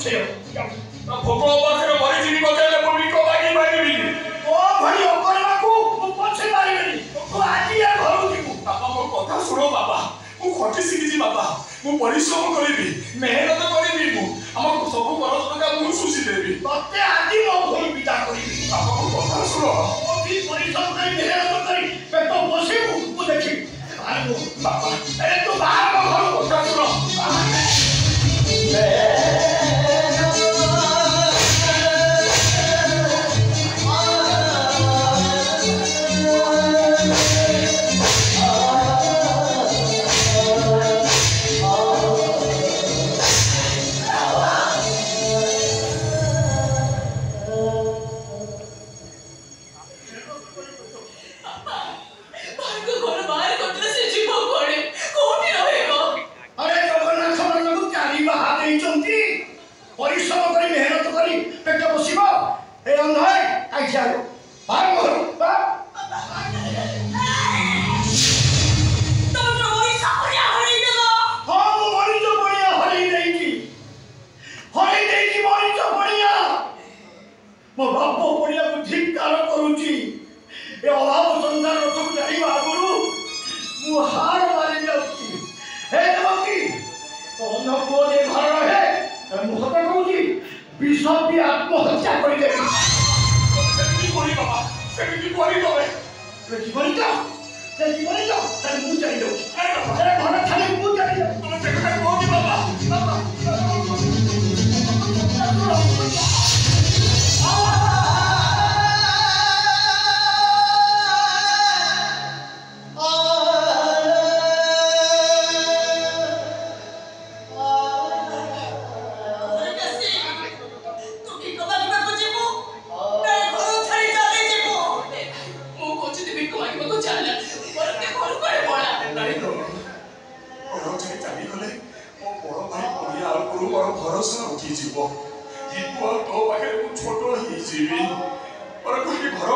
ଭୋଗ ପାଖରେ ମରିଯିବି କହିଲେ ମୁଁ ବିକ ମାଗି ପାରିବିନି। ଓ ଭଳି ଅକର୍ମାକୁ ମୁଁ ପଛେ ପାରିବିନି। ତୁ ଆଜି ଏ ଘରକୁ ଯିବୁ। ବାପା ମୋ କଥା ଶୁଣ ବାପା। ମୁଁ ଖଟି ଶିଖିଛି ବାପା। ମୁଁ ପରିଶ୍ରମ କରିବି, ମେହନତ କରିବି। ମୁଁ ଆମ ସବୁ ଘର ଟଙ୍କା ମୁଁ ଶୁଷି ଦେବି। ତତେ ଆଜି ମୋ ଘରୁ ବିଦା କରିବି। ବାପା ମୋ କଥା ଶୁଣ। କୋଉଠି ପରିଶ୍ରମ କରି ମେହନତ କରି ପେଟ ପୋଷିବୁ ମୁଁ ଦେଖିବି। ବାପା ତୁ ବାହାର ଘରୁ କଥା ଶୁଣ। परिश्रम करी मेहनत करी पेट पोषिब ए अंधाय आइछा बाहर घरु बा तोर मोरी सापरिया हरई गेलो। हां मो मोरी जो बढ़िया हरई देई मोरी जो बढ़िया मो बाप बढ़िया को धिक्कार करूची ए अभाव संसार रथକୁ जाइबा आगुरु मु हार मारि जाउची। हे देवकी कोन को दे घर रहे ମୁଁ ସତ କହୁଛି ବିଷ ବି ଆତ୍ମହତ୍ୟା କରିଦେବି। ସେମିତି କରି ବାପା, ସେମିତି କରି ତମେ ଜୀବନ ତାହେଲେ ମୁଁ ଚାଲି ଯାଉଛି। ଘର ଛାଡ଼ି ମୁଁ ଚାଲି ଯାଉଛି। ତମେ ସେ କଥା କହୁଛି ବାପା। भरोसा उठी जीव तो पाखे छोट ही जीवी घर